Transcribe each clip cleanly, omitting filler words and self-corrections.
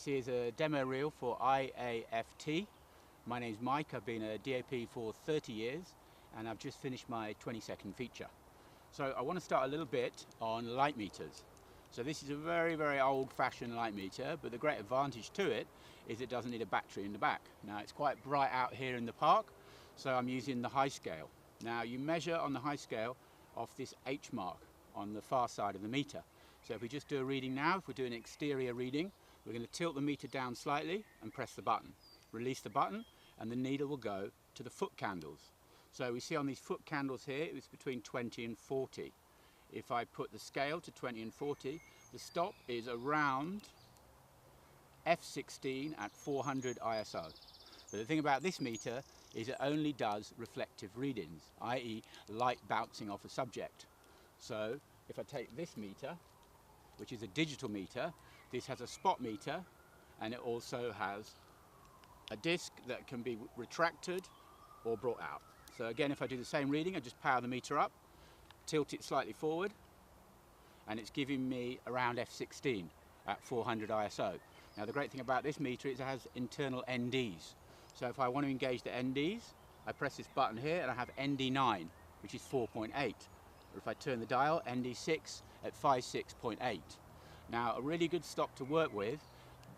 This is a demo reel for IAFT. My name's Mike. I've been a DOP for 30 years and I've just finished my 20-second feature. So I want to start a little bit on light meters. So this is a very, very old-fashioned light meter, but the great advantage to it is it doesn't need a battery in the back. Now it's quite bright out here in the park, so I'm using the high scale. Now you measure on the high scale off this H mark on the far side of the meter. So if we just do a reading now, if we're doing an exterior reading, we're going to tilt the meter down slightly and press the button. Release the button and the needle will go to the foot candles. So we see on these foot candles here, it was between 20 and 40. If I put the scale to 20 and 40, the stop is around F16 at 400 ISO. But the thing about this meter is it only does reflective readings, i.e. light bouncing off a subject. So if I take this meter, which is a digital meter, this has a spot meter and it also has a disc that can be retracted or brought out. So again, if I do the same reading, I just power the meter up, tilt it slightly forward, and it's giving me around F16 at 400 ISO. Now the great thing about this meter is it has internal NDs. So if I want to engage the NDs, I press this button here and I have ND9, which is 4.8. Or if I turn the dial, ND6 at 56.8. Now a really good stop to work with,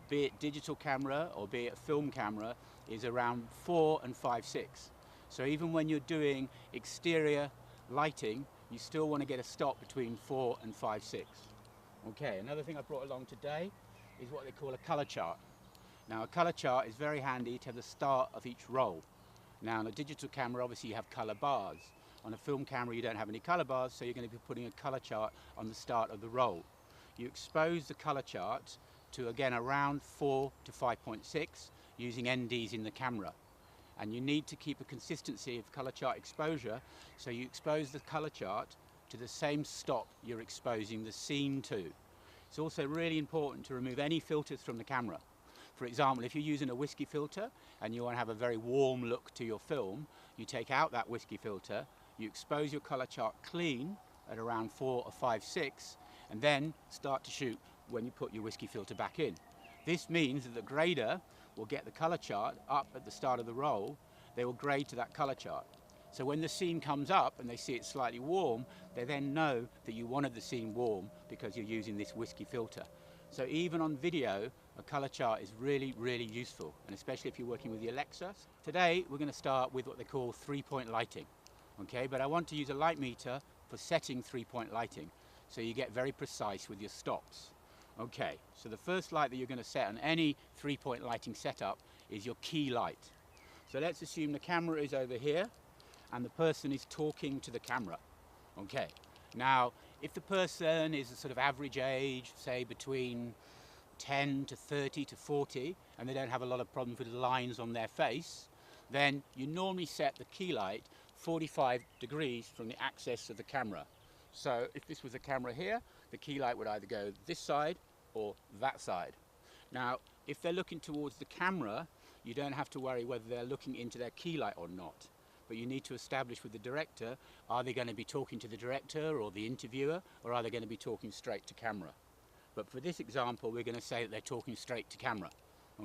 be it digital camera or be it a film camera, is around 4 and 5.6. So even when you're doing exterior lighting, you still want to get a stop between 4 and 5.6. Okay, another thing I brought along today is what they call a color chart. Now a color chart is very handy to have the start of each roll. Now on a digital camera, obviously you have color bars. On a film camera you don't have any color bars, so you're going to be putting a color chart on the start of the roll. You expose the color chart to again around 4 to 5.6 using NDs in the camera. And you need to keep a consistency of color chart exposure, so you expose the color chart to the same stop you're exposing the scene to. It's also really important to remove any filters from the camera. For example, if you're using a whiskey filter and you want to have a very warm look to your film, you take out that whiskey filter, you expose your color chart clean at around 4 or 5.6, and then start to shoot when you put your whiskey filter back in. This means that the grader will get the color chart up at the start of the roll. They will grade to that color chart. So when the scene comes up and they see it slightly warm, they then know that you wanted the scene warm because you're using this whiskey filter. So even on video, a color chart is really, really useful, and especially if you're working with the Alexa. Today we're going to start with what they call three-point lighting. Okay, but I want to use a light meter for setting three-point lighting, so you get very precise with your stops. Okay, so the first light that you're going to set on any three-point lighting setup is your key light. So let's assume the camera is over here and the person is talking to the camera. Okay, now if the person is a sort of average age, say between 10 to 30 to 40, and they don't have a lot of problems with lines on their face, then you normally set the key light 45 degrees from the axis of the camera. So if this was a camera here, the key light would either go this side or that side. Now, if they're looking towards the camera, you don't have to worry whether they're looking into their key light or not. But you need to establish with the director, are they going to be talking to the director or the interviewer, or are they going to be talking straight to camera? But for this example, we're going to say that they're talking straight to camera.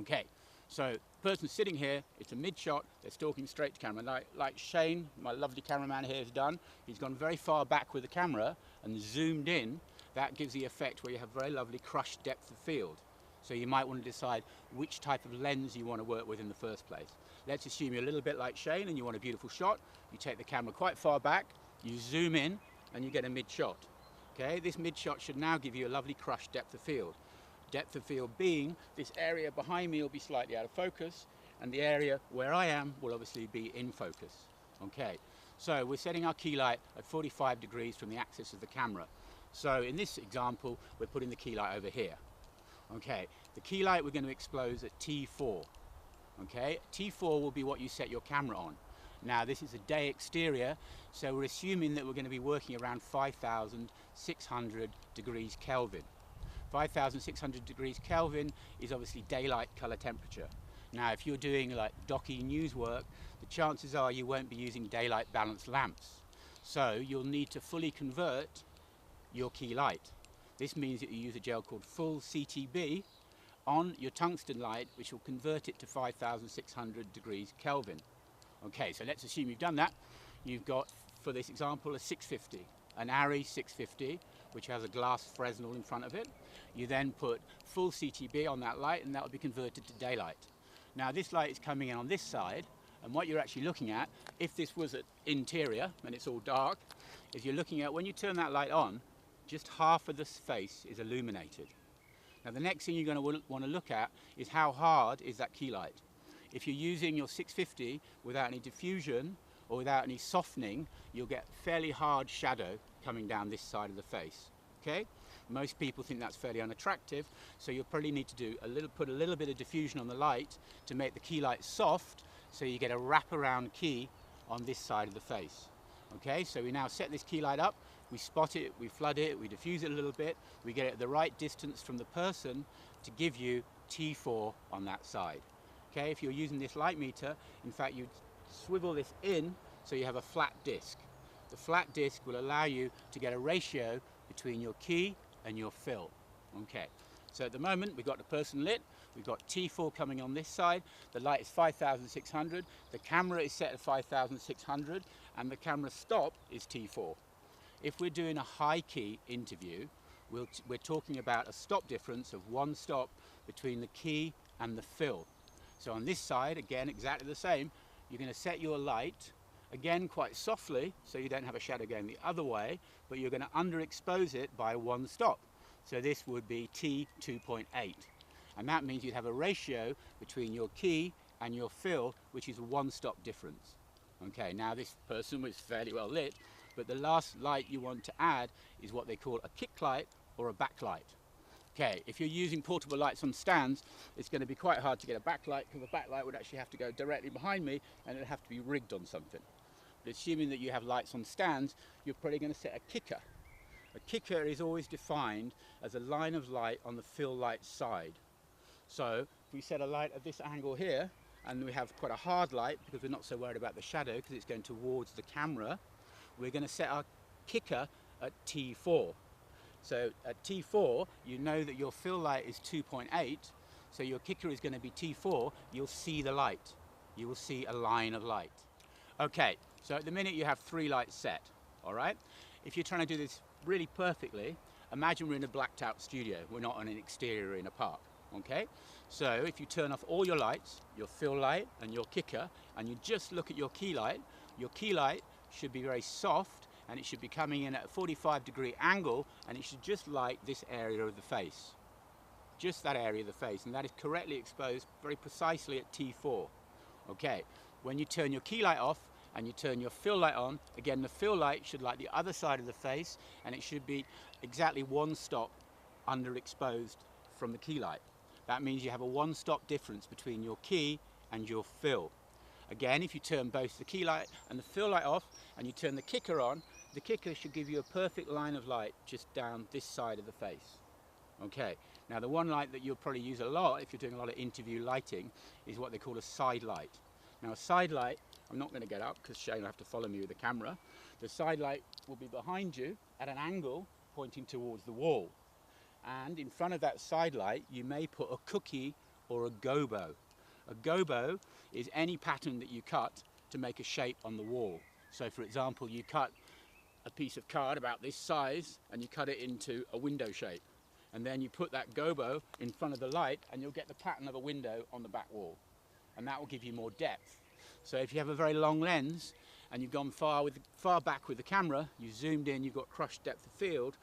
Okay, so the person sitting here, it's a mid-shot, they're talking straight to camera. Like Shane, my lovely cameraman here, has done, he's gone very far back with the camera and zoomed in. That gives the effect where you have very lovely crushed depth of field. So you might want to decide which type of lens you want to work with in the first place. Let's assume you're a little bit like Shane and you want a beautiful shot. You take the camera quite far back, you zoom in, and you get a mid-shot. Okay, this mid-shot should now give you a lovely crushed depth of field. Depth of field being, this area behind me will be slightly out of focus, and the area where I am will obviously be in focus. Okay, so we're setting our key light at 45 degrees from the axis of the camera. So in this example, we're putting the key light over here. Okay, the key light we're going to expose at T4. Okay, T4 will be what you set your camera on. Now this is a day exterior, so we're assuming that we're going to be working around 5,600 degrees Kelvin. 5,600 degrees Kelvin is obviously daylight color temperature. Now if you're doing like docky news work, the chances are you won't be using daylight balanced lamps. So you'll need to fully convert your key light. This means that you use a gel called full CTB on your tungsten light, which will convert it to 5,600 degrees Kelvin. Okay, so let's assume you've done that. You've got, for this example, a 650, an ARRI 650, which has a glass Fresnel in front of it. You then put full CTB on that light, and that will be converted to daylight. Now this light is coming in on this side, and what you're actually looking at, if this was an interior and it's all dark, is you're looking at, when you turn that light on, just half of the face is illuminated. Now the next thing you're going to want to look at is how hard is that key light. If you're using your 650 without any diffusion or without any softening, you'll get fairly hard shadow coming down this side of the face. Okay? Most people think that's fairly unattractive, so you'll probably need to put a little bit of diffusion on the light to make the key light soft, so you get a wraparound key on this side of the face. Okay, so we now set this key light up, we spot it, we flood it, we diffuse it a little bit, we get it at the right distance from the person to give you T4 on that side. Okay, if you're using this light meter, in fact you swivel this in so you have a flat disc. The flat disc will allow you to get a ratio between your key and your fill. Okay, so at the moment we've got the person lit, we've got T4 coming on this side, the light is 5,600, the camera is set at 5,600, and the camera stop is T4. If we're doing a high key interview, we're talking about a stop difference of 1 stop between the key and the fill. So on this side, again, exactly the same, you're going to set your light, again quite softly, so you don't have a shadow going the other way, but you're going to underexpose it by 1 stop. So this would be T2.8. And that means you'd have a ratio between your key and your fill, which is a 1 stop difference. Okay, now this person was fairly well lit, but the last light you want to add is what they call a kick light or a backlight. Okay, if you're using portable lights on stands, it's going to be quite hard to get a backlight, because a backlight would actually have to go directly behind me and it would have to be rigged on something. But assuming that you have lights on stands, you're probably going to set a kicker. A kicker is always defined as a line of light on the fill light side. So if we set a light at this angle here, and we have quite a hard light because we're not so worried about the shadow because it's going towards the camera, we're going to set our kicker at T4. So at T4, you know that your fill light is 2.8, so your kicker is going to be T4. You'll see the light. You will see a line of light. Okay, so at the minute you have 3 lights set, all right? If you're trying to do this really perfectly, imagine we're in a blacked out studio. We're not on an exterior in a park, okay? So if you turn off all your lights, your fill light and your kicker, and you just look at your key light should be very soft, and it should be coming in at a 45-degree angle, and it should just light this area of the face. Just that area of the face, and that is correctly exposed very precisely at T4. Okay, when you turn your key light off and you turn your fill light on, again the fill light should light the other side of the face, and it should be exactly 1 stop underexposed from the key light. That means you have a 1 stop difference between your key and your fill. Again, if you turn both the key light and the fill light off and you turn the kicker on, the kicker should give you a perfect line of light just down this side of the face. Okay, now the one light that you'll probably use a lot if you're doing a lot of interview lighting is what they call a side light. Now a side light, I'm not going to get up because Shane will have to follow me with the camera. The side light will be behind you at an angle pointing towards the wall. And in front of that side light you may put a cookie or a gobo. A gobo is any pattern that you cut to make a shape on the wall. So for example, you cut a piece of card about this size and you cut it into a window shape, and then you put that gobo in front of the light and you'll get the pattern of a window on the back wall, and that will give you more depth. So if you have a very long lens and you've gone far back with the camera, you zoomed in, you've got crushed depth of field,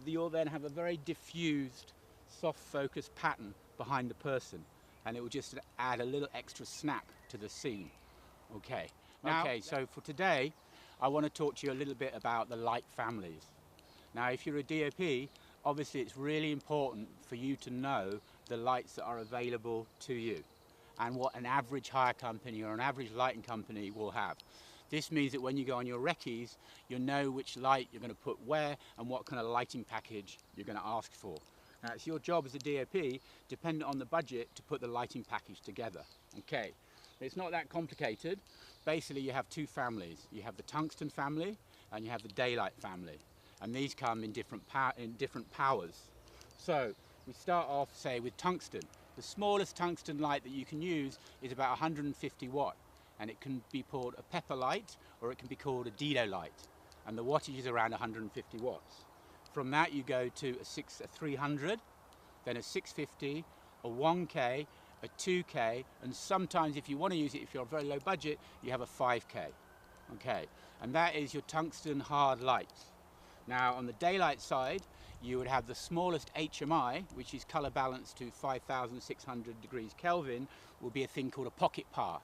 you'll then have a very diffused soft focus pattern behind the person, and it will just add a little extra snap to the scene. Okay, now, so for today I want to talk to you a little bit about the light families. Now if you're a DOP, obviously it's really important for you to know the lights that are available to you and what an average hire company or an average lighting company will have. This means that when you go on your recce's, you know which light you're going to put where and what kind of lighting package you're going to ask for. Now it's your job as a DOP, dependent on the budget, to put the lighting package together. Okay, it's not that complicated. Basically you have 2 families. You have the tungsten family and you have the daylight family, and these come in different powers. So we start off, say, with tungsten. The smallest tungsten light that you can use is about 150 watt, and it can be called a pepper light or it can be called a Dido light, and the wattage is around 150 watts. From that you go to a 300, then a 650, a 1K, a 2K, and sometimes if you want to use it, if you're very low budget, you have a 5K. Okay, and that is your tungsten hard lights. Now on the daylight side, you would have the smallest HMI, which is color balanced to 5,600 degrees Kelvin, will be a thing called a pocket par.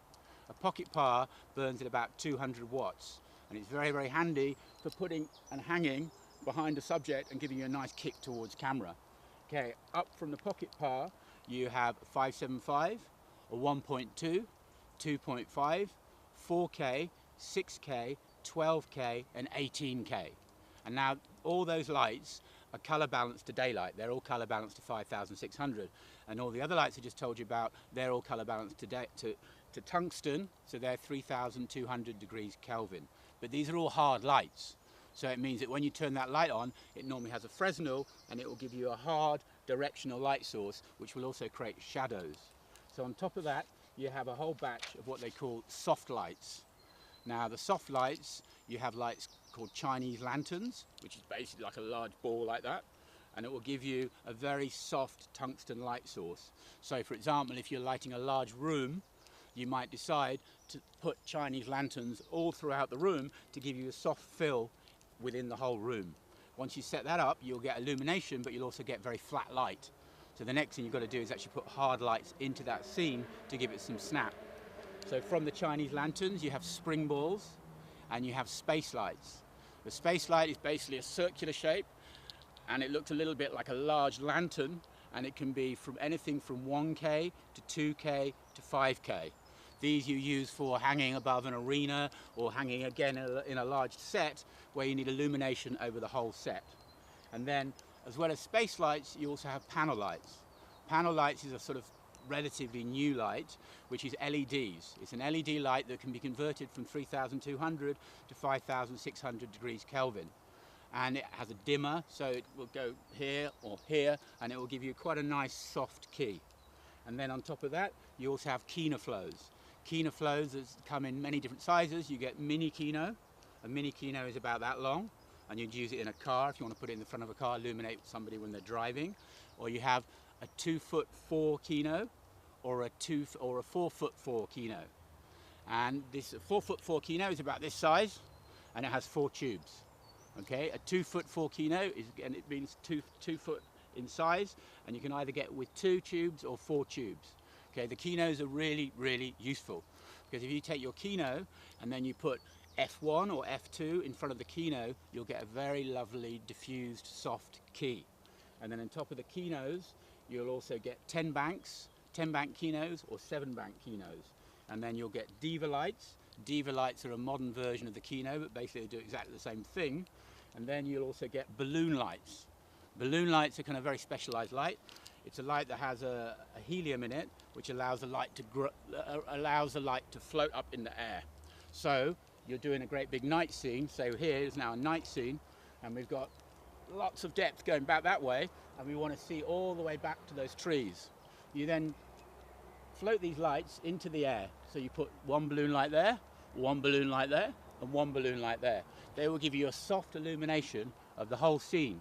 A pocket par burns at about 200 watts, and it's very, very handy for putting and hanging behind a subject and giving you a nice kick towards camera. Okay, up from the pocket par, you have a 575, a 1.2, 2.5, 4K, 6K, 12K, and 18K. And now all those lights are color balanced to daylight. They're all color balanced to 5,600. And all the other lights I just told you about, they're all color balanced to tungsten, so they're 3,200 degrees Kelvin. But these are all hard lights. So it means that when you turn that light on, it normally has a Fresnel, and it will give you a hard directional light source, which will also create shadows. So on top of that, you have a whole batch of what they call soft lights. Now the soft lights, you have lights called Chinese lanterns, which is basically like a large ball like that, and it will give you a very soft tungsten light source. So for example, if you're lighting a large room, you might decide to put Chinese lanterns all throughout the room to give you a soft fill within the whole room. Once you set that up, you'll get illumination, but you'll also get very flat light. So the next thing you've got to do is actually put hard lights into that scene to give it some snap. So from the Chinese lanterns, you have spring balls and you have space lights. The space light is basically a circular shape, and it looks a little bit like a large lantern, and it can be from anything from 1K to 2K to 5K. These you use for hanging above an arena or hanging again in a large set where you need illumination over the whole set. And then, as well as space lights, you also have panel lights. Panel lights is a sort of relatively new light, which is LEDs. It's an LED light that can be converted from 3,200 to 5,600 degrees Kelvin. And it has a dimmer, so it will go here or here, and it will give you quite a nice soft key. And then on top of that, you also have Kino flows. Kino flows come in many different sizes. You get mini Kino. A mini Kino is about that long, and you'd use it in a car if you want to put it in the front of a car, illuminate somebody when they're driving. Or you have a 2'4" Kino, or a 4'4" Kino. And this 4'4" Kino is about this size, and it has 4 tubes. Okay, a 2'4" Kino is, and it means two foot in size, and you can either get with 2 tubes or 4 tubes. Okay, the Kinos are really, really useful, because if you take your Kino and then you put F1 or F2 in front of the Kino, you'll get a very lovely diffused soft key. And then on top of the Kinos, you'll also get 10 bank Kinos or 7 bank Kinos. And then you'll get Diva lights. Diva lights are a modern version of the Kino, but basically they do exactly the same thing. And then you'll also get balloon lights. Balloon lights are kind of very specialized light. It's a light that has a helium in it, which allows the light to float up in the air. So you're doing a great big night scene. So here is now a night scene, and we've got lots of depth going back that way, and we want to see all the way back to those trees. You then float these lights into the air. So you put 1 balloon light there, 1 balloon light there, and 1 balloon light there. They will give you a soft illumination of the whole scene.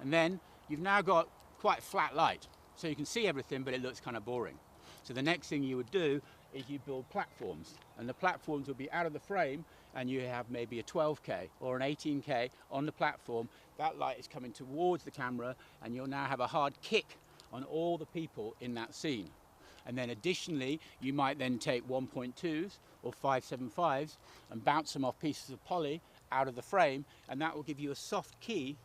And then you've now got quite flat light, so you can see everything, but it looks kind of boring. So the next thing you would do is you build platforms, and the platforms will be out of the frame, and you have maybe a 12K or an 18K on the platform. That light is coming towards the camera, and you'll now have a hard kick on all the people in that scene. And then additionally, you might then take 1.2s or 575s and bounce them off pieces of poly out of the frame, and that will give you a soft key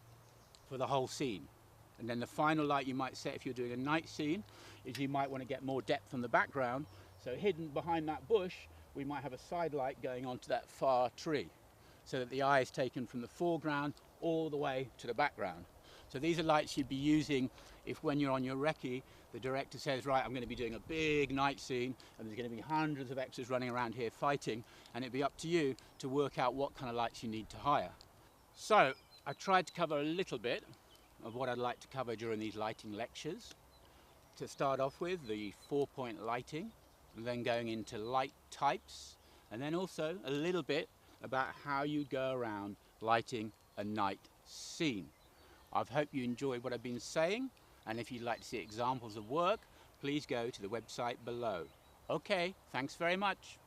for the whole scene. And then the final light you might set if you're doing a night scene is you might want to get more depth from the background. So hidden behind that bush, we might have a side light going onto that far tree, so that the eye is taken from the foreground all the way to the background. So these are lights you'd be using if, when you're on your recce, the director says, right, I'm going to be doing a big night scene and there's going to be hundreds of extras running around here fighting, and it'd be up to you to work out what kind of lights you need to hire. So I tried to cover a little bit of what I'd like to cover during these lighting lectures. to start off with the 4-point lighting, and then going into light types, and then also a little bit about how you go around lighting a night scene. I hope you enjoyed what I've been saying, and if you'd like to see examples of work, please go to the website below. Okay, thanks very much.